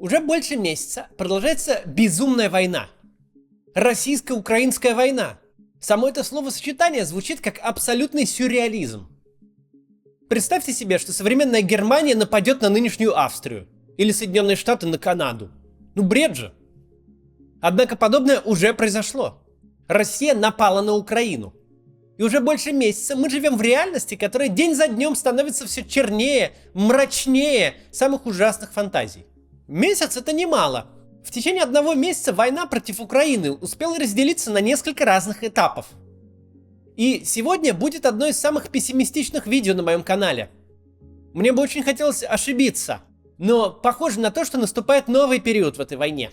Уже больше месяца продолжается безумная война. Российско-украинская война. Само это словосочетание звучит как абсолютный сюрреализм. Представьте себе, что современная Германия нападет на нынешнюю Австрию. Или Соединенные Штаты на Канаду. Ну бред же. Однако подобное уже произошло. Россия напала на Украину. И уже больше месяца мы живем в реальности, которая день за днем становится все чернее, мрачнее самых ужасных фантазий. Месяц — это немало. В течение одного месяца война против Украины успела разделиться на несколько разных этапов. И сегодня будет одно из самых пессимистичных видео на моем канале. Мне бы очень хотелось ошибиться, но похоже на то, что наступает новый период в этой войне.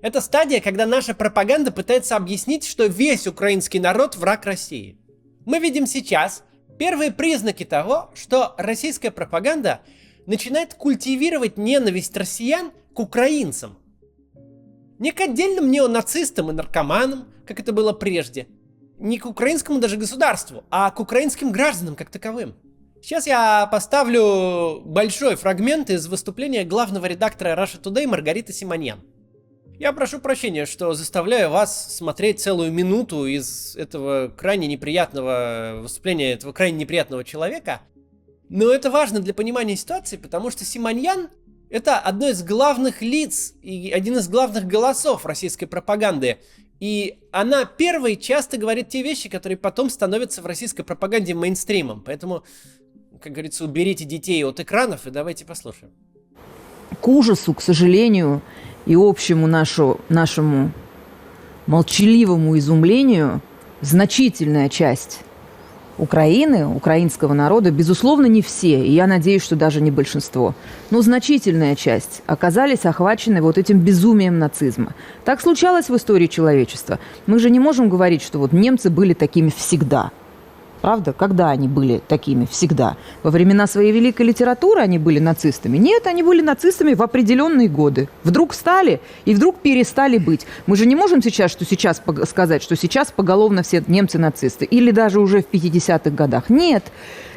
Это стадия, когда наша пропаганда пытается объяснить, что весь украинский народ враг России. Мы видим сейчас первые признаки того, что российская пропаганда начинает культивировать ненависть россиян к украинцам. Не к отдельным неонацистам и наркоманам, как это было прежде, не к украинскому даже государству, а к украинским гражданам как таковым. Сейчас я поставлю большой фрагмент из выступления главного редактора Russia Today Маргариты Симоньян. Я прошу прощения, что заставляю вас смотреть целую минуту из этого крайне неприятного выступления этого крайне неприятного человека. Но это важно для понимания ситуации, потому что Симоньян — это одно из главных лиц и один из главных голосов российской пропаганды. И она первой часто говорит те вещи, которые потом становятся в российской пропаганде мейнстримом. Поэтому, как говорится, уберите детей от экранов и давайте послушаем. К ужасу, к сожалению, и общему нашему молчаливому изумлению, значительная часть Украины, украинского народа, безусловно, не все, и я надеюсь, что даже не большинство, но значительная часть оказались охвачены вот этим безумием нацизма. Так случалось в истории человечества. Мы же не можем говорить, что вот немцы были такими всегда. Правда? Когда они были такими всегда? Во времена своей великой литературы они были нацистами? Нет, они были нацистами в определенные годы. Вдруг стали и вдруг перестали быть. Мы же не можем сейчас сказать, что сейчас поголовно все немцы нацисты. Или даже уже в 50-х годах. Нет.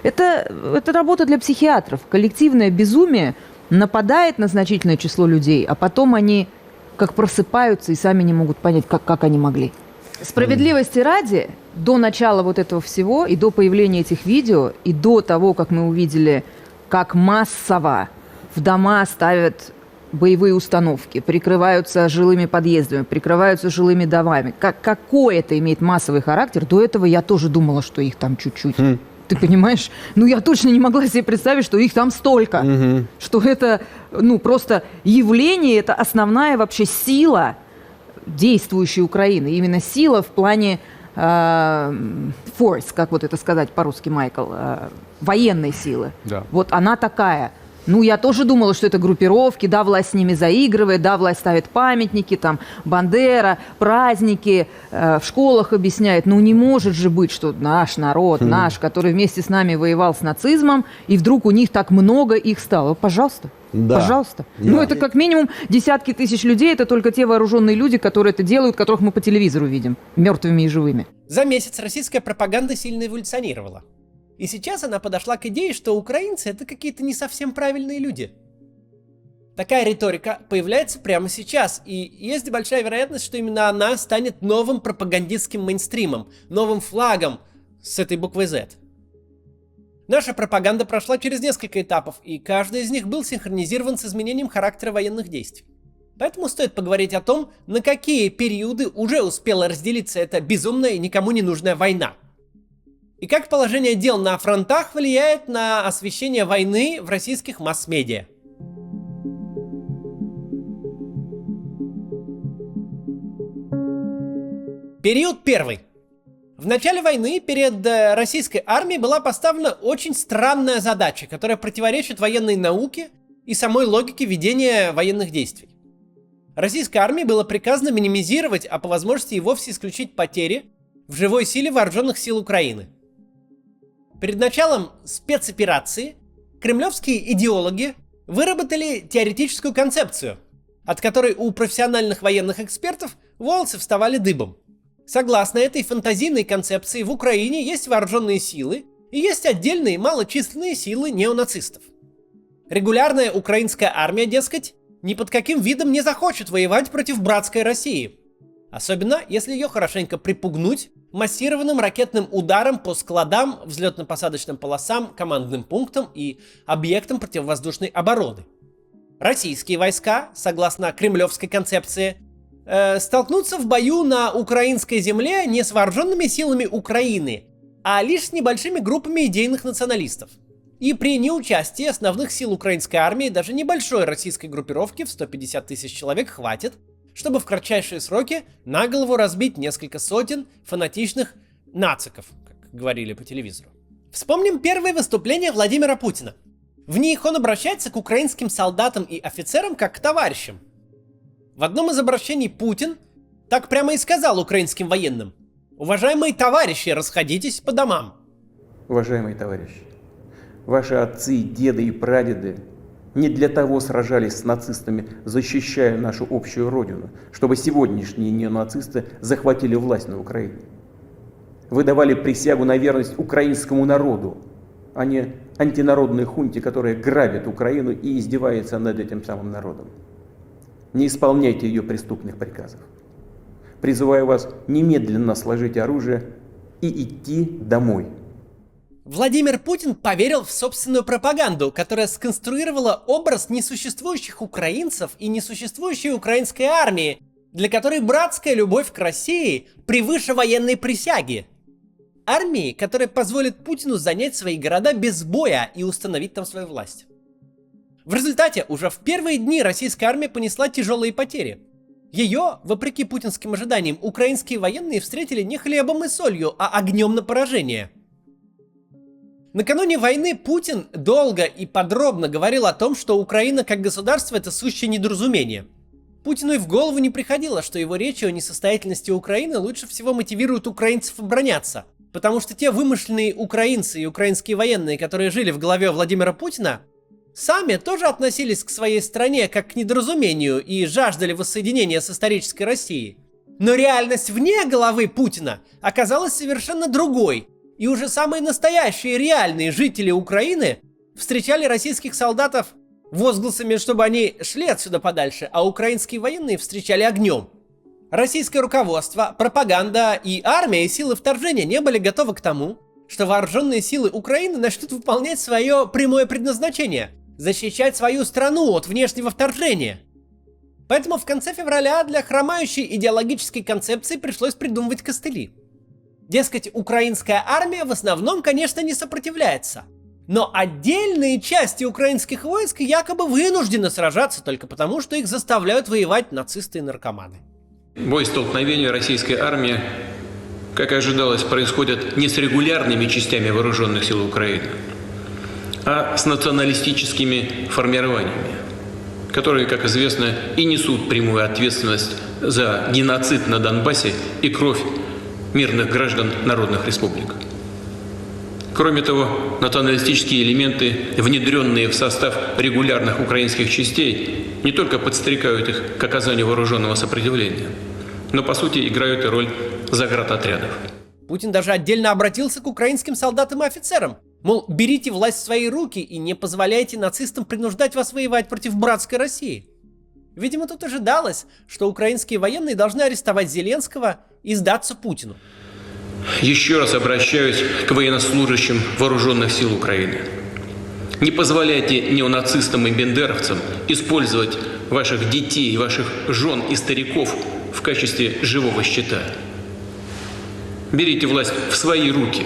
Это работа для психиатров. Коллективное безумие нападает на значительное число людей, а потом они как просыпаются и сами не могут понять, как они могли. Справедливости ради, до начала вот этого всего, и до появления этих видео, и до того, как мы увидели, как массово в дома ставят боевые установки, прикрываются жилыми подъездами, прикрываются жилыми домами, какой это имеет массовый характер, до этого я тоже думала, что их там чуть-чуть. Ты понимаешь? Ну, я точно не могла себе представить, что их там столько. Что это, просто явление, это основная вообще сила действующей Украины. Именно сила в плане force, как вот это сказать по-русски, Майкл, военной силы. Да. Вот она такая. Я тоже думала, что это группировки, да, власть с ними заигрывает, да, власть ставит памятники, там, Бандера, праздники, в школах объясняет. Не может же быть, что наш народ, наш, который вместе с нами воевал с нацизмом, и вдруг у них так много их стало. Пожалуйста. Да. Пожалуйста. Да. Это как минимум десятки тысяч людей, это только те вооруженные люди, которые это делают, которых мы по телевизору видим, мертвыми и живыми. За месяц российская пропаганда сильно эволюционировала. И сейчас она подошла к идее, что украинцы — это какие-то не совсем правильные люди. Такая риторика появляется прямо сейчас, и есть большая вероятность, что именно она станет новым пропагандистским мейнстримом, новым флагом с этой буквой Z. Наша пропаганда прошла через несколько этапов, и каждый из них был синхронизирован с изменением характера военных действий. Поэтому стоит поговорить о том, на какие периоды уже успела разделиться эта безумная и никому не нужная война. И как положение дел на фронтах влияет на освещение войны в российских масс-медиа. Период первый. В начале войны перед российской армией была поставлена очень странная задача, которая противоречит военной науке и самой логике ведения военных действий. Российской армии было приказано минимизировать, а по возможности и вовсе исключить потери в живой силе вооруженных сил Украины. Перед началом спецоперации кремлевские идеологи выработали теоретическую концепцию, от которой у профессиональных военных экспертов волосы вставали дыбом. Согласно этой фантазийной концепции, в Украине есть вооруженные силы и есть отдельные малочисленные силы неонацистов. Регулярная украинская армия, дескать, ни под каким видом не захочет воевать против братской России. Особенно, если ее хорошенько припугнуть массированным ракетным ударом по складам, взлетно-посадочным полосам, командным пунктам и объектам противовоздушной обороны. Российские войска, согласно кремлевской концепции, столкнутся в бою на украинской земле не с вооруженными силами Украины, а лишь с небольшими группами идейных националистов. И при неучастии основных сил украинской армии даже небольшой российской группировки в 150 тысяч человек хватит, чтобы в кратчайшие сроки на голову разбить несколько сотен фанатичных нациков, как говорили по телевизору. Вспомним первые выступления Владимира Путина. В них он обращается к украинским солдатам и офицерам как к товарищам. В одном из обращений Путин так прямо и сказал украинским военным: «Уважаемые товарищи, расходитесь по домам». Уважаемые товарищи, ваши отцы, деды и прадеды не для того сражались с нацистами, защищая нашу общую родину, чтобы сегодняшние неонацисты захватили власть на Украине. Вы давали присягу на верность украинскому народу, а не антинародной хунте, которая грабит Украину и издевается над этим самым народом. Не исполняйте ее преступных приказов. Призываю вас немедленно сложить оружие и идти домой. Владимир Путин поверил в собственную пропаганду, которая сконструировала образ несуществующих украинцев и несуществующей украинской армии, для которой братская любовь к России превыше военной присяги. Армии, которая позволит Путину занять свои города без боя и установить там свою власть. В результате уже в первые дни российская армия понесла тяжелые потери. Ее, вопреки путинским ожиданиям, украинские военные встретили не хлебом и солью, а огнем на поражение. Накануне войны Путин долго и подробно говорил о том, что Украина как государство — это сущее недоразумение. Путину и в голову не приходило, что его речи о несостоятельности Украины лучше всего мотивируют украинцев обороняться. Потому что те вымышленные украинцы и украинские военные, которые жили в голове Владимира Путина, сами тоже относились к своей стране как к недоразумению и жаждали воссоединения с исторической Россией. Но реальность вне головы Путина оказалась совершенно другой. И уже самые настоящие реальные жители Украины встречали российских солдатов возгласами, чтобы они шли отсюда подальше, а украинские военные встречали огнем. Российское руководство, пропаганда и армия и силы вторжения не были готовы к тому, что вооруженные силы Украины начнут выполнять свое прямое предназначение – защищать свою страну от внешнего вторжения. Поэтому в конце февраля для хромающей идеологической концепции пришлось придумывать костыли. Дескать, украинская армия в основном, конечно, не сопротивляется. Но отдельные части украинских войск якобы вынуждены сражаться только потому, что их заставляют воевать нацисты и наркоманы. Бой-столкновения российской армии, как и ожидалось, происходят не с регулярными частями вооруженных сил Украины, а с националистическими формированиями, которые, как известно, и несут прямую ответственность за геноцид на Донбассе и кровь мирных граждан народных республик. Кроме того, националистические элементы, внедренные в состав регулярных украинских частей, не только подстрекают их к оказанию вооруженного сопротивления, но по сути играют и роль заградотрядов. Путин даже отдельно обратился к украинским солдатам и офицерам. Мол, берите власть в свои руки и не позволяйте нацистам принуждать вас воевать против братской России. Видимо, тут ожидалось, что украинские военные должны арестовать Зеленского и сдаться Путину. Еще раз обращаюсь к военнослужащим вооруженных сил Украины. Не позволяйте неонацистам и бендеровцам использовать ваших детей, ваших жен и стариков в качестве живого щита. Берите власть в свои руки.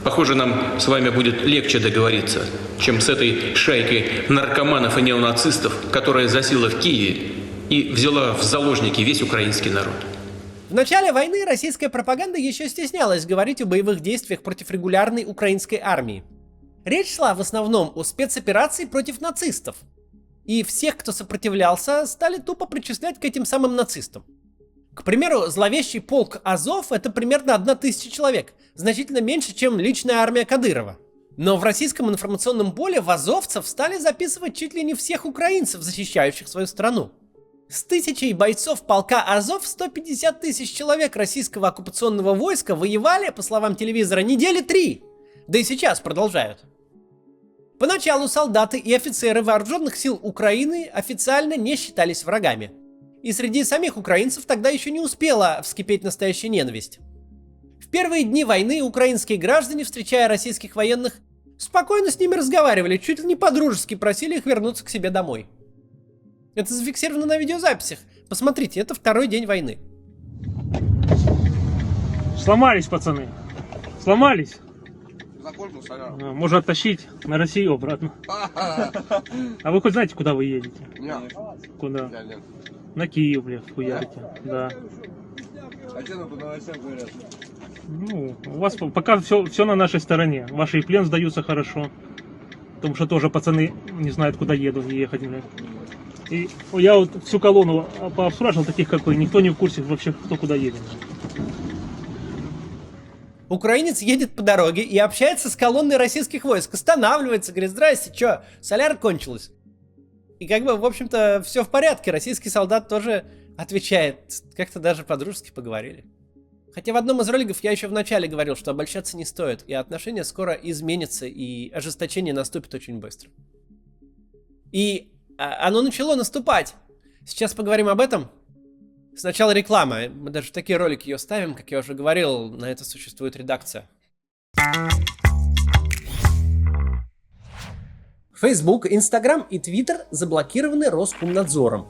Похоже, нам с вами будет легче договориться, чем с этой шайкой наркоманов и неонацистов, которая засела в Киеве и взяла в заложники весь украинский народ. В начале войны российская пропаганда еще стеснялась говорить о боевых действиях против регулярной украинской армии. Речь шла в основном о спецоперации против нацистов. И всех, кто сопротивлялся, стали тупо причислять к этим самым нацистам. К примеру, зловещий полк Азов — это примерно 1000 человек, значительно меньше, чем личная армия Кадырова. Но в российском информационном поле в азовцев стали записывать чуть ли не всех украинцев, защищающих свою страну. С 1000 бойцов полка Азов 150 тысяч человек российского оккупационного войска воевали, по словам телевизора, недели 3. Да и сейчас продолжают. Поначалу солдаты и офицеры вооруженных сил Украины официально не считались врагами. И среди самих украинцев тогда еще не успела вскипеть настоящая ненависть. В первые дни войны украинские граждане, встречая российских военных, спокойно с ними разговаривали, чуть ли не по-дружески просили их вернуться к себе домой. Это зафиксировано на видеозаписях. Посмотрите, это второй день войны. Сломались, пацаны. Сломались. Закончил соляр. Можно оттащить на Россию обратно. А вы хоть знаете, куда вы едете? Нет. Куда? Я нет. На Киев, блядь, хуярите. Да. А что там по новостям говорят? Ну, у вас пока все на нашей стороне. Ваши и плен сдаются хорошо. Потому что тоже пацаны не знают, куда ехать, блядь. И я вот всю колонну пообспрашивал таких, как вы. Никто не в курсе вообще, кто куда едет. Украинец едет по дороге и общается с колонной российских войск. Останавливается, говорит: здрасте, чё, соляр кончилась. И как бы, в общем-то, все в порядке. Российский солдат тоже отвечает. Как-то даже по-дружески поговорили. Хотя в одном из роликов я еще в начале говорил, что обольщаться не стоит. И отношения скоро изменятся, и ожесточение наступит очень быстро. И оно начало наступать. Сейчас поговорим об этом. Сначала реклама. Мы даже в такие ролики ее ставим, как я уже говорил, на это существует редакция. Facebook, Instagram и Twitter заблокированы Роскомнадзором.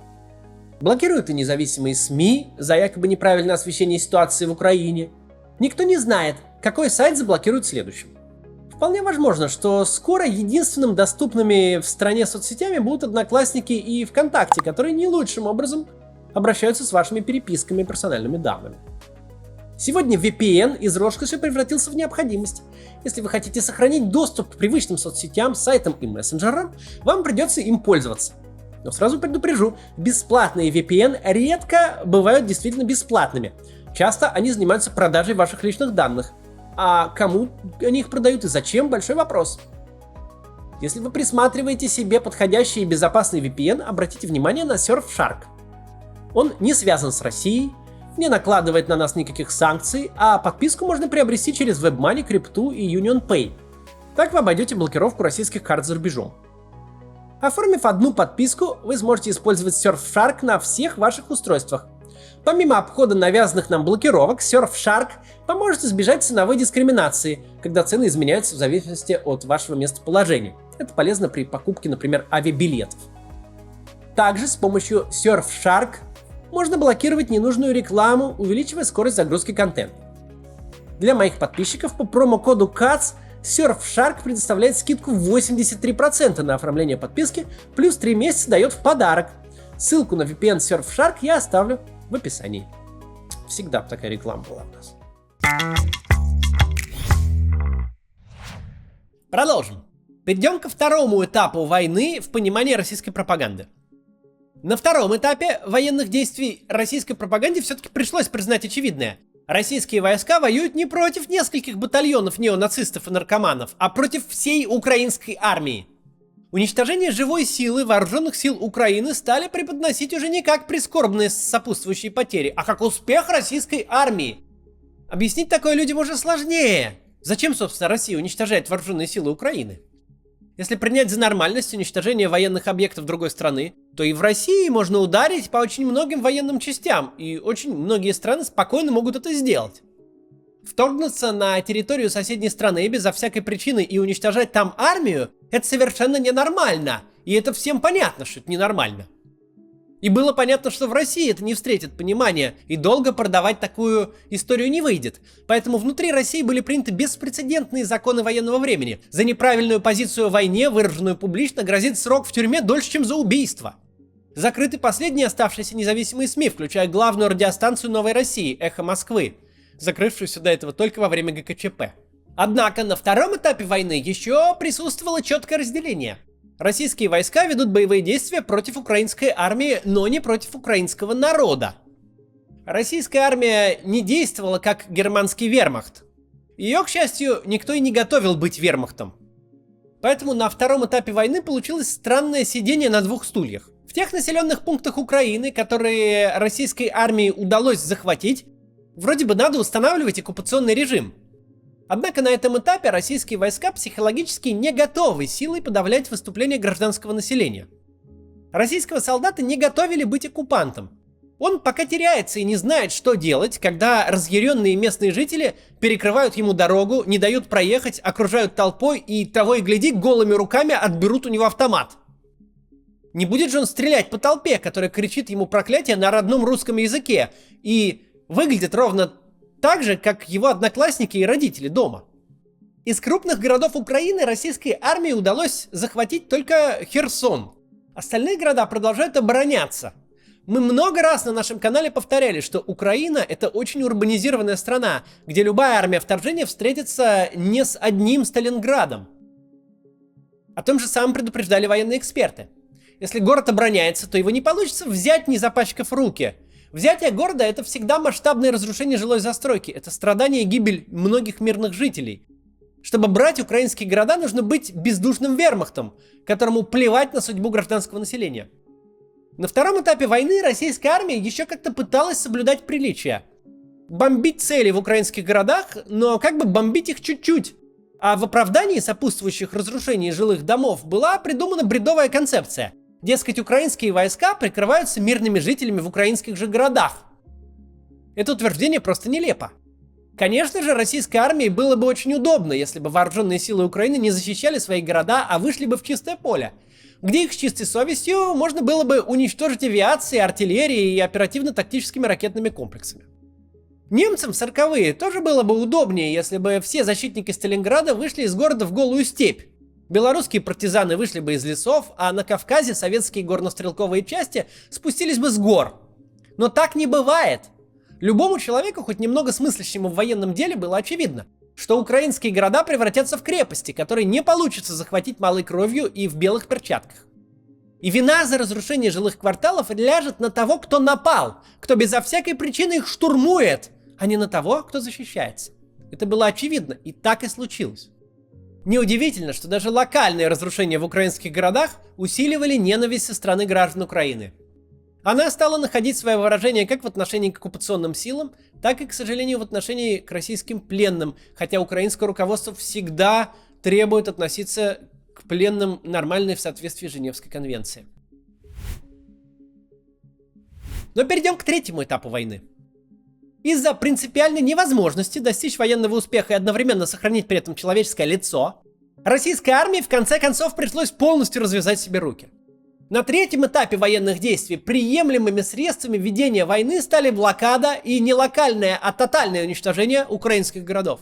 Блокируют и независимые СМИ за якобы неправильное освещение ситуации в Украине. Никто не знает, какой сайт заблокируют следующим. Вполне возможно, что скоро единственным доступными в стране соцсетями будут Одноклассники и ВКонтакте, которые не лучшим образом обращаются с вашими переписками и персональными данными. Сегодня VPN из роскоши превратился в необходимость. Если вы хотите сохранить доступ к привычным соцсетям, сайтам и мессенджерам, вам придется им пользоваться. Но сразу предупрежу, бесплатные VPN редко бывают действительно бесплатными. Часто они занимаются продажей ваших личных данных. А кому они их продают и зачем – большой вопрос. Если вы присматриваете себе подходящий и безопасный VPN, обратите внимание на Surfshark. Он не связан с Россией, не накладывает на нас никаких санкций, а подписку можно приобрести через WebMoney, Крипту и UnionPay. Так вы обойдете блокировку российских карт за рубежом. Оформив одну подписку, вы сможете использовать Surfshark на всех ваших устройствах. Помимо обхода навязанных нам блокировок, Surfshark поможет избежать ценовой дискриминации, когда цены изменяются в зависимости от вашего местоположения. Это полезно при покупке, например, авиабилетов. Также с помощью Surfshark можно блокировать ненужную рекламу, увеличивая скорость загрузки контента. Для моих подписчиков по промокоду CATS Surfshark предоставляет скидку в 83% на оформление подписки, плюс 3 месяца дает в подарок. Ссылку на VPN Surfshark я оставлю в описании. Всегда такая реклама была у нас. Продолжим. Перейдем ко второму этапу войны в понимании российской пропаганды. На втором этапе военных действий российской пропаганде все-таки пришлось признать очевидное. Российские войска воюют не против нескольких батальонов неонацистов и наркоманов, а против всей украинской армии. Уничтожение живой силы вооруженных сил Украины стали преподносить уже не как прискорбные сопутствующие потери, а как успех российской армии. Объяснить такое людям уже сложнее. Зачем, собственно, Россия уничтожает вооруженные силы Украины? Если принять за нормальность уничтожение военных объектов другой страны, то и в России можно ударить по очень многим военным частям, и очень многие страны спокойно могут это сделать. Вторгнуться на территорию соседней страны безо всякой причины и уничтожать там армию – это совершенно ненормально, и это всем понятно, что это ненормально. И было понятно, что в России это не встретит понимания, и долго продавать такую историю не выйдет. Поэтому внутри России были приняты беспрецедентные законы военного времени. За неправильную позицию в войне, выраженную публично, грозит срок в тюрьме дольше, чем за убийство. Закрыты последние оставшиеся независимые СМИ, включая главную радиостанцию «Новой России» «Эхо Москвы», закрывшуюся до этого только во время ГКЧП. Однако на втором этапе войны еще присутствовало четкое разделение. Российские войска ведут боевые действия против украинской армии, но не против украинского народа. Российская армия не действовала как германский вермахт. Ее, к счастью, никто и не готовил быть вермахтом. Поэтому на втором этапе войны получилось странное сидение на двух стульях. В тех населенных пунктах Украины, которые российской армии удалось захватить, вроде бы надо устанавливать оккупационный режим. Однако на этом этапе российские войска психологически не готовы силой подавлять выступления гражданского населения. Российского солдата не готовили быть оккупантом. Он пока теряется и не знает, что делать, когда разъяренные местные жители перекрывают ему дорогу, не дают проехать, окружают толпой и, того и гляди, голыми руками отберут у него автомат. Не будет же он стрелять по толпе, которая кричит ему проклятие на родном русском языке и выглядит ровно так же, как его одноклассники и родители дома. Из крупных городов Украины российской армии удалось захватить только Херсон. Остальные города продолжают обороняться. Мы много раз на нашем канале повторяли, что Украина — это очень урбанизированная страна, где любая армия вторжения встретится не с одним Сталинградом. О том же самом предупреждали военные эксперты. Если город обороняется, то его не получится взять, не запачкав руки. Взятие города — это всегда масштабное разрушение жилой застройки, это страдание и гибель многих мирных жителей. Чтобы брать украинские города, нужно быть бездушным вермахтом, которому плевать на судьбу гражданского населения. На втором этапе войны российская армия еще как-то пыталась соблюдать приличия. Бомбить цели в украинских городах, но как бы бомбить их чуть-чуть. А в оправдании сопутствующих разрушений жилых домов была придумана бредовая концепция. Дескать, украинские войска прикрываются мирными жителями в украинских же городах. Это утверждение просто нелепо. Конечно же, российской армии было бы очень удобно, если бы вооруженные силы Украины не защищали свои города, а вышли бы в чистое поле, где их с чистой совестью можно было бы уничтожить авиацией, артиллерией и оперативно-тактическими ракетными комплексами. Немцам в 40-е тоже было бы удобнее, если бы все защитники Сталинграда вышли из города в голую степь. Белорусские партизаны вышли бы из лесов, а на Кавказе советские горнострелковые части спустились бы с гор. Но так не бывает. Любому человеку, хоть немного смыслящему в военном деле, было очевидно, что украинские города превратятся в крепости, которые не получится захватить малой кровью и в белых перчатках. И вина за разрушение жилых кварталов ляжет на того, кто напал, кто безо всякой причины их штурмует, а не на того, кто защищается. Это было очевидно, и так и случилось. Неудивительно, что даже локальные разрушения в украинских городах усиливали ненависть со стороны граждан Украины. Она стала находить свое выражение как в отношении к оккупационным силам, так и, к сожалению, в отношении к российским пленным, хотя украинское руководство всегда требует относиться к пленным нормально в соответствии с Женевской конвенцией. Но перейдем к третьему этапу войны. Из-за принципиальной невозможности достичь военного успеха и одновременно сохранить при этом человеческое лицо, российской армии в конце концов пришлось полностью развязать себе руки. На третьем этапе военных действий приемлемыми средствами ведения войны стали блокада и не локальное, а тотальное уничтожение украинских городов.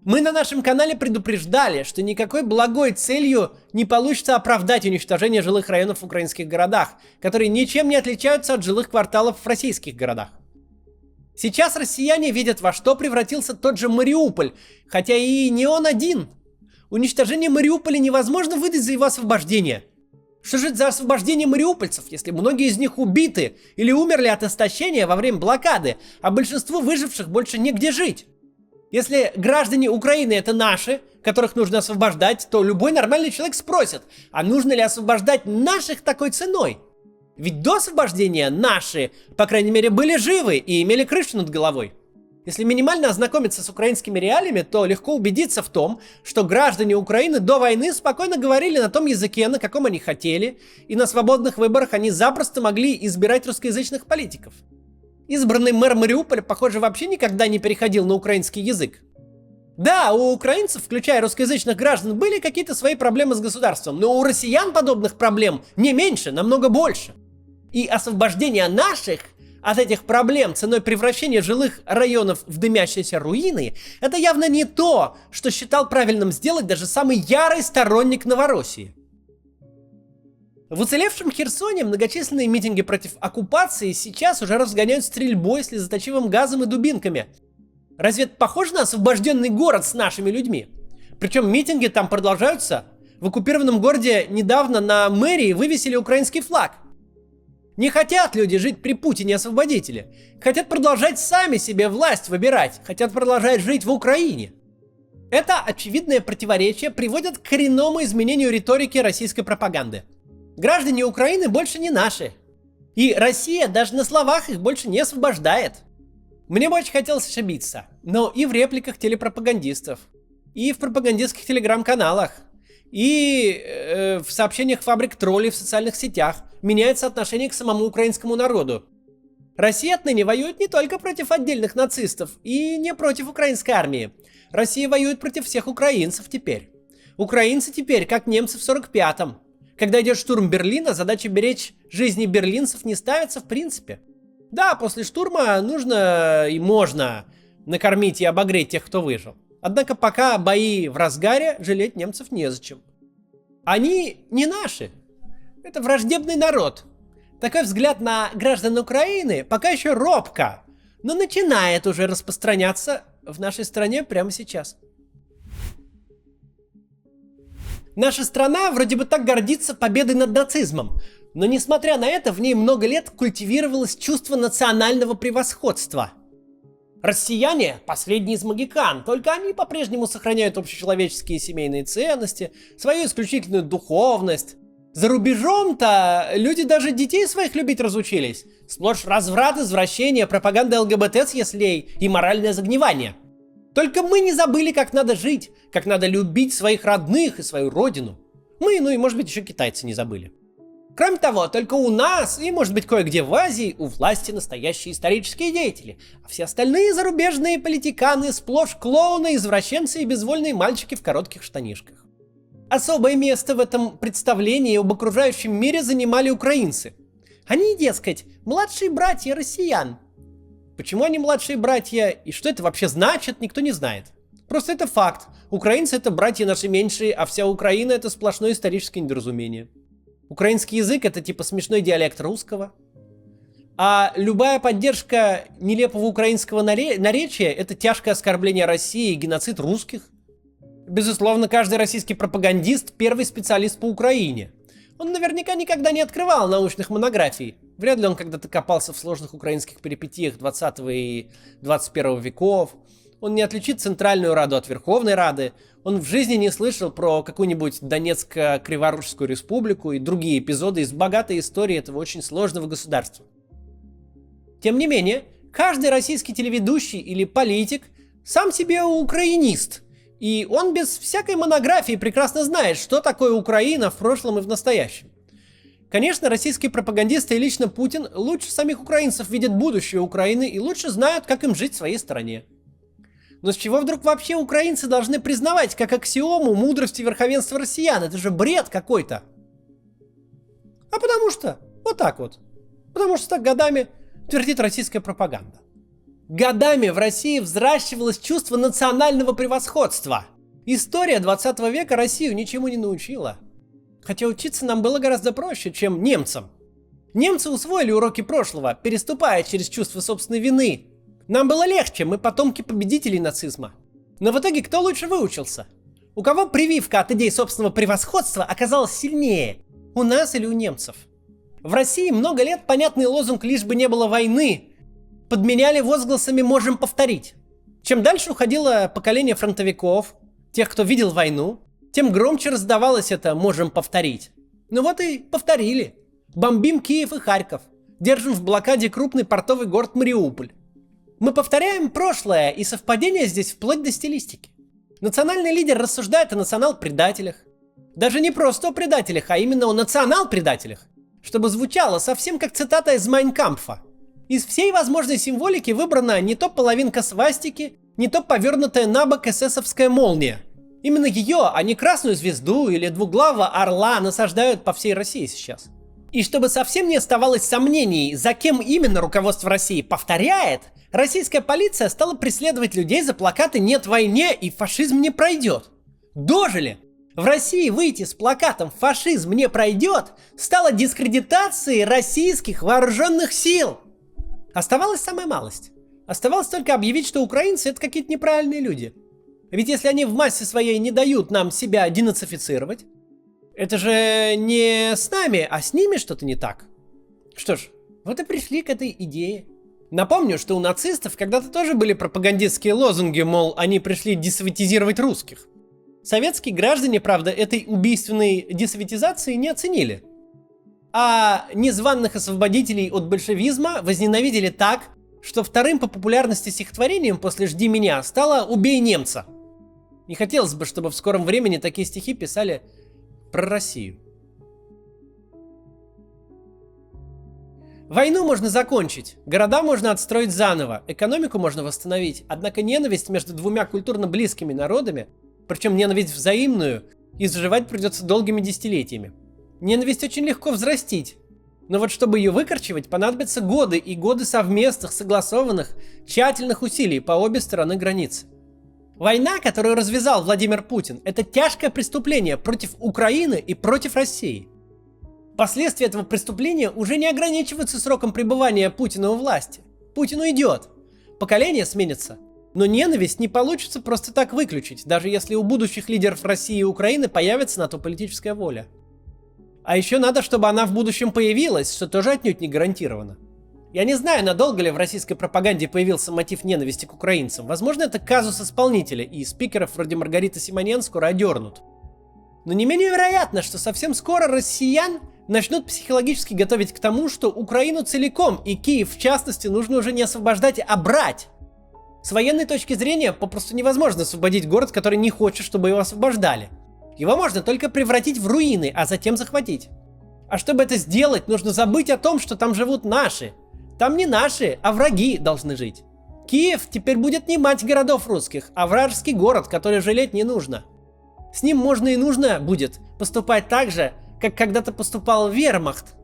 Мы на нашем канале предупреждали, что никакой благой целью не получится оправдать уничтожение жилых районов в украинских городах, которые ничем не отличаются от жилых кварталов в российских городах. Сейчас россияне видят, во что превратился тот же Мариуполь, хотя и не он один. Уничтожение Мариуполя невозможно выдать за его освобождение. Что же это за освобождение мариупольцев, если многие из них убиты или умерли от истощения во время блокады, а большинству выживших больше негде жить? Если граждане Украины это наши, которых нужно освобождать, то любой нормальный человек спросит, а нужно ли освобождать наших такой ценой? Ведь до освобождения наши, по крайней мере, были живы и имели крышу над головой. Если минимально ознакомиться с украинскими реалиями, то легко убедиться в том, что граждане Украины до войны спокойно говорили на том языке, на каком они хотели, и на свободных выборах они запросто могли избирать русскоязычных политиков. Избранный мэр Мариуполя, похоже, вообще никогда не переходил на украинский язык. Да, у украинцев, включая русскоязычных граждан, были какие-то свои проблемы с государством, но у россиян подобных проблем не меньше, намного больше. И освобождение наших от этих проблем ценой превращения жилых районов в дымящиеся руины — это явно не то, что считал правильным сделать даже самый ярый сторонник Новороссии. В уцелевшем Херсоне многочисленные митинги против оккупации сейчас уже разгоняют стрельбой, слезоточивым газом и дубинками. Разве это похоже на освобожденный город с нашими людьми? Причем митинги там продолжаются. В оккупированном городе недавно на мэрии вывесили украинский флаг. Не хотят люди жить при Путине-освободителе. Хотят продолжать сами себе власть выбирать. Хотят продолжать жить в Украине. Это очевидное противоречие приводит к коренному изменению риторики российской пропаганды. Граждане Украины больше не наши. И Россия даже на словах их больше не освобождает. Мне бы очень хотелось ошибиться, но и в репликах телепропагандистов, и в пропагандистских телеграм-каналах, и в сообщениях фабрик троллей в социальных сетях меняется отношение к самому украинскому народу. Россия отныне воюет не только против отдельных нацистов и не против украинской армии. Россия воюет против всех украинцев теперь. Украинцы теперь, как немцы в 45-м. Когда идет штурм Берлина, задача беречь жизни берлинцев не ставится в принципе. Да, после штурма нужно и можно накормить и обогреть тех, кто выжил. Однако пока бои в разгаре, жалеть немцев незачем. Они не наши. Это враждебный народ. Такой взгляд на граждан Украины пока еще робко, но начинает уже распространяться в нашей стране прямо сейчас. Наша страна вроде бы так гордится победой над нацизмом, но несмотря на это, в ней много лет культивировалось чувство национального превосходства. Россияне – последние из могикан, только они по-прежнему сохраняют общечеловеческие и семейные ценности, свою исключительную духовность. За рубежом-то люди даже детей своих любить разучились. Сплошь разврат, извращение, пропаганда ЛГБТ с яслей и моральное загнивание. Только мы не забыли, как надо жить, как надо любить своих родных и свою родину. Мы, ну и может быть еще китайцы не забыли. Кроме того, только у нас и может быть кое-где в Азии у власти настоящие исторические деятели, а все остальные зарубежные политиканы сплошь клоуны, извращенцы и безвольные мальчики в коротких штанишках. Особое место в этом представлении об окружающем мире занимали украинцы. Они, дескать, младшие братья россиян. Почему они младшие братья и что это вообще значит, никто не знает. Просто это факт. Украинцы это братья наши меньшие, а вся Украина это сплошное историческое недоразумение. Украинский язык это типа смешной диалект русского. А любая поддержка нелепого украинского наречия это тяжкое оскорбление России и геноцид русских. Безусловно, каждый российский пропагандист первый специалист по Украине. Он наверняка никогда не открывал научных монографий. Вряд ли он когда-то копался в сложных украинских перипетиях 20 и 21 веков. Он не отличит Центральную Раду от Верховной Рады. Он в жизни не слышал про какую-нибудь Донецко-Криворужскую республику и другие эпизоды из богатой истории этого очень сложного государства. Тем не менее, каждый российский телеведущий или политик сам себе украинист. И он без всякой монографии прекрасно знает, что такое Украина в прошлом и в настоящем. Конечно, российские пропагандисты и лично Путин лучше самих украинцев видят будущее Украины и лучше знают, как им жить в своей стране. Но с чего вдруг вообще украинцы должны признавать как аксиому мудрость и верховенство россиян? Это же бред какой-то. А потому что, вот так вот. Потому что так годами твердит российская пропаганда. Годами в России взращивалось чувство национального превосходства. История 20 века Россию ничему не научила. Хотя учиться нам было гораздо проще, чем немцам. Немцы усвоили уроки прошлого, переступая через чувство собственной вины. Нам было легче, мы потомки победителей нацизма. Но в итоге кто лучше выучился? У кого прививка от идей собственного превосходства оказалась сильнее? У нас или у немцев? В России много лет понятный лозунг «лишь бы не было войны» подменяли возгласами «можем повторить». Чем дальше уходило поколение фронтовиков, тех, кто видел войну, тем громче раздавалось это «можем повторить». Ну вот и повторили. Бомбим Киев и Харьков. Держим в блокаде крупный портовый город Мариуполь. Мы повторяем прошлое, и совпадение здесь вплоть до стилистики. Национальный лидер рассуждает о национал-предателях. Даже не просто о предателях, а именно о национал-предателях. Чтобы звучало совсем как цитата из Майн Кампфа. Из всей возможной символики выбрана не то половинка свастики, не то повернутая на бок эсэсовская молния. Именно ее, а не красную звезду или двуглавого орла насаждают по всей России сейчас. И чтобы совсем не оставалось сомнений, за кем именно руководство России повторяет, российская полиция стала преследовать людей за плакаты «Нет войне» и «Фашизм не пройдет». Дожили! В России выйти с плакатом «Фашизм не пройдет» стало дискредитацией российских вооруженных сил. Оставалась самая малость. Оставалось только объявить, что украинцы это какие-то неправильные люди. Ведь если они в массе своей не дают нам себя денацифицировать, это же не с нами, а с ними что-то не так. Что ж, вот и пришли к этой идее. Напомню, что у нацистов когда-то тоже были пропагандистские лозунги, мол, они пришли десоветизировать русских. Советские граждане, правда, этой убийственной десоветизации не оценили. А незваных освободителей от большевизма возненавидели так, что вторым по популярности стихотворением после «Жди меня» стало «Убей немца». Не хотелось бы, чтобы в скором времени такие стихи писали про Россию. Войну можно закончить, города можно отстроить заново, экономику можно восстановить, однако ненависть между двумя культурно близкими народами, причем ненависть взаимную, изживать придется долгими десятилетиями. Ненависть очень легко взрастить, но вот чтобы ее выкорчевать, понадобятся годы и годы совместных, согласованных, тщательных усилий по обе стороны границы. Война, которую развязал Владимир Путин, это тяжкое преступление против Украины и против России. Последствия этого преступления уже не ограничиваются сроком пребывания Путина у власти. Путин уйдет, поколение сменится, но ненависть не получится просто так выключить, даже если у будущих лидеров России и Украины появится на то политическая воля. А еще надо, чтобы она в будущем появилась, что тоже отнюдь не гарантировано. Я не знаю, надолго ли в российской пропаганде появился мотив ненависти к украинцам. Возможно, это казус исполнителя, и спикеров вроде Маргариты Симонян скоро одернут. Но не менее вероятно, что совсем скоро россиян начнут психологически готовить к тому, что Украину целиком и Киев в частности нужно уже не освобождать, а брать. С военной точки зрения попросту невозможно освободить город, который не хочет, чтобы его освобождали. Его можно только превратить в руины, а затем захватить. А чтобы это сделать, нужно забыть о том, что там живут наши. Там не наши, а враги должны жить. Киев теперь будет не мать городов русских, а вражеский город, который жалеть не нужно. С ним можно и нужно будет поступать так же, как когда-то поступал Вермахт.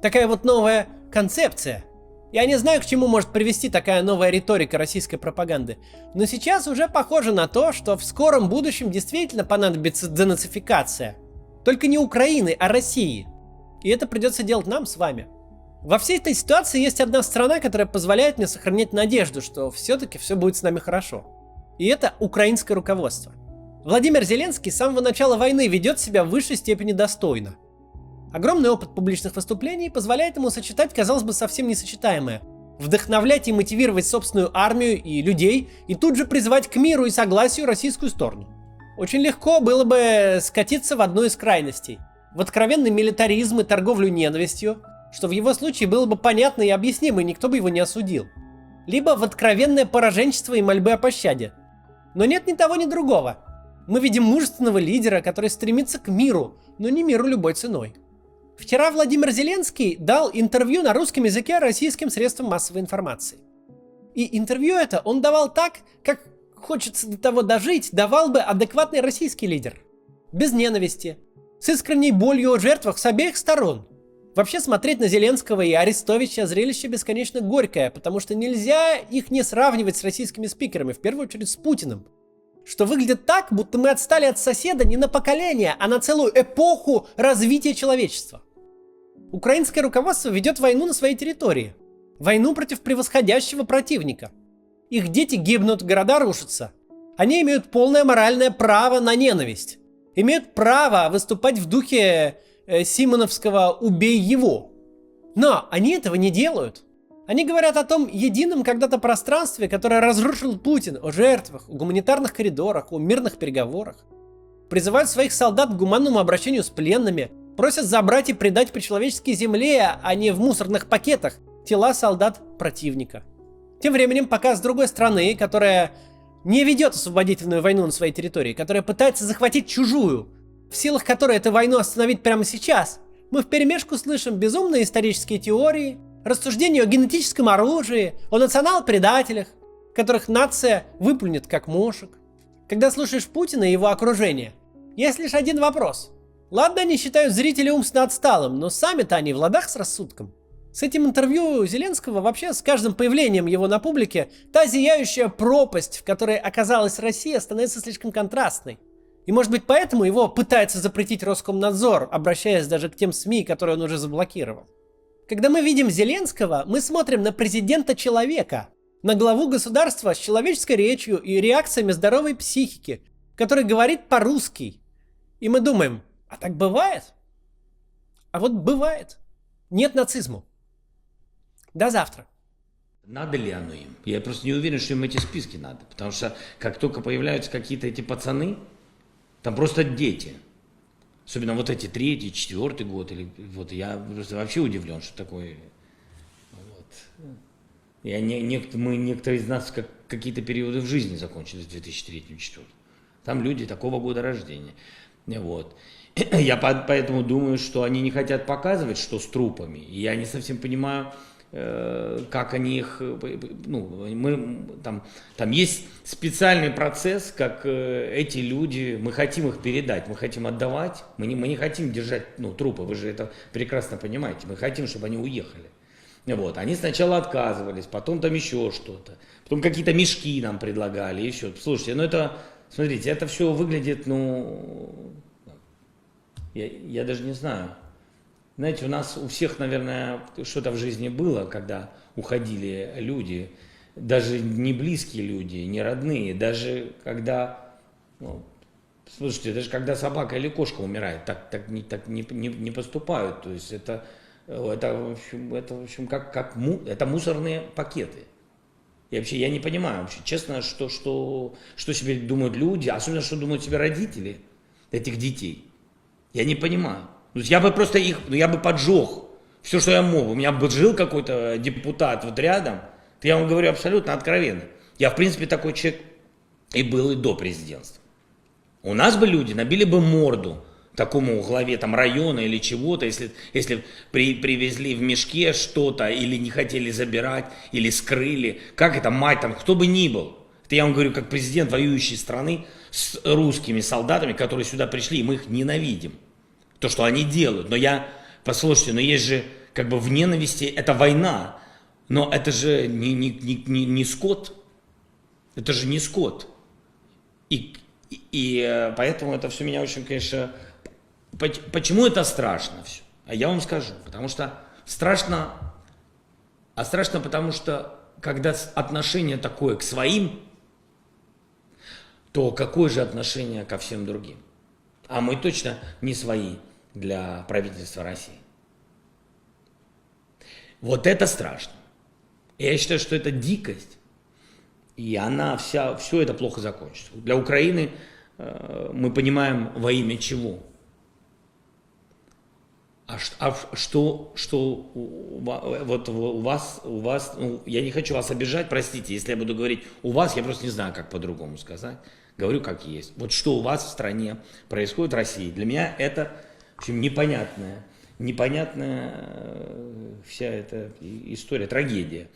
Такая вот новая концепция. Я не знаю, к чему может привести такая новая риторика российской пропаганды, но сейчас уже похоже на то, что в скором будущем действительно понадобится денацификация. Только не Украины, а России. И это придется делать нам с вами. Во всей этой ситуации есть одна страна, которая позволяет мне сохранять надежду, что все-таки все будет с нами хорошо. И это украинское руководство. Владимир Зеленский с самого начала войны ведет себя в высшей степени достойно. Огромный опыт публичных выступлений позволяет ему сочетать, казалось бы, совсем несочетаемое. Вдохновлять и мотивировать собственную армию и людей, и тут же призывать к миру и согласию российскую сторону. Очень легко было бы скатиться в одну из крайностей. В откровенный милитаризм и торговлю ненавистью, что в его случае было бы понятно и объяснимо, и никто бы его не осудил. Либо в откровенное пораженчество и мольбы о пощаде. Но нет ни того, ни другого. Мы видим мужественного лидера, который стремится к миру, но не миру любой ценой. Вчера Владимир Зеленский дал интервью на русском языке российским средствам массовой информации. И интервью это он давал так, как хочется до того дожить, давал бы адекватный российский лидер. Без ненависти, с искренней болью о жертвах с обеих сторон. Вообще смотреть на Зеленского и Арестовича зрелище бесконечно горькое, потому что нельзя их не сравнивать с российскими спикерами, в первую очередь с Путиным. Что выглядит так, будто мы отстали от соседа не на поколение, а на целую эпоху развития человечества. Украинское руководство ведет войну на своей территории. Войну против превосходящего противника. Их дети гибнут, города рушатся. Они имеют полное моральное право на ненависть. Имеют право выступать в духе симоновского «убей его». Но они этого не делают. Они говорят о том едином когда-то пространстве, которое разрушил Путин, о жертвах, о гуманитарных коридорах, о мирных переговорах. Призывают своих солдат к гуманному обращению с пленными, просят забрать и предать по человеческой земле, а не в мусорных пакетах, тела солдат противника. Тем временем, пока с другой стороны, которая не ведет освободительную войну на своей территории, которая пытается захватить чужую, в силах которой эту войну остановить прямо сейчас, мы вперемешку слышим безумные исторические теории, рассуждения о генетическом оружии, о национал-предателях, которых нация выплюнет как мошек. Когда слушаешь Путина и его окружение, есть лишь один вопрос. Ладно, они считают зрителей умственно отсталым, но сами-то они в ладах с рассудком. С этим интервью Зеленского вообще с каждым появлением его на публике та зияющая пропасть, в которой оказалась Россия, становится слишком контрастной. И может быть поэтому его пытается запретить Роскомнадзор, обращаясь даже к тем СМИ, которые он уже заблокировал. Когда мы видим Зеленского, мы смотрим на президента-человека, на главу государства с человеческой речью и реакциями здоровой психики, который говорит по-русски. И мы думаем, а так бывает? А вот бывает. Нет нацизму. До завтра. Надо ли оно им? Я просто не уверен, что им эти списки надо. Потому что как только появляются какие-то эти пацаны, там просто дети. Особенно вот эти 3-й, 4-й год. Или, вот, я просто вообще удивлен, что такое. Вот. Некоторые из нас какие-то периоды в жизни закончили в 2003-2004. Там люди такого года рождения. Вот. Я поэтому думаю, что они не хотят показывать, что с трупами. И я не совсем понимаю, как они их... Там есть специальный процесс, как эти люди, мы хотим их передать, мы хотим отдавать, мы не хотим держать трупы, вы же это прекрасно понимаете, мы хотим, чтобы они уехали. Вот. Они сначала отказывались, потом там еще что-то, потом какие-то мешки нам предлагали, еще. Слушайте, смотрите, это все выглядит, я даже не знаю. Знаете, у нас у всех, наверное, что-то в жизни было, когда уходили люди, даже не близкие люди, не родные, даже когда, слушайте, даже когда собака или кошка умирает, так не поступают. То есть это в общем, это мусорные пакеты. И вообще я не понимаю, вообще, честно, что себе думают люди, особенно что думают себе родители этих детей. Я не понимаю. То есть я бы просто я бы поджег все, что я мог. У меня бы жил какой-то депутат вот рядом. Я вам говорю абсолютно откровенно. Я, в принципе, такой человек и был и до президентства. У нас бы люди набили бы морду такому главе там района или чего-то, если привезли в мешке что-то или не хотели забирать, или скрыли. Как это, мать там, кто бы ни был. Это я вам говорю, как президент воюющей страны с русскими солдатами, которые сюда пришли, и мы их ненавидим. То, что они делают. Послушайте, есть же как бы в ненависти, это война. Но это же не скот. Это же не скот. И поэтому это все меня очень, конечно... Почему это страшно все? А я вам скажу. Потому что страшно... А страшно, потому что когда отношение такое к своим, то какое же отношение ко всем другим? А мы точно не свои для правительства России. Вот это страшно. Я считаю, что это дикость, и все это плохо закончится. Для Украины мы понимаем, во имя чего. Что вот у вас, я не хочу вас обижать, простите, если я буду говорить у вас, я просто не знаю, как по-другому сказать. Говорю, как есть. Вот что у вас в стране происходит в России, для меня это, в общем, непонятная вся эта история, трагедия.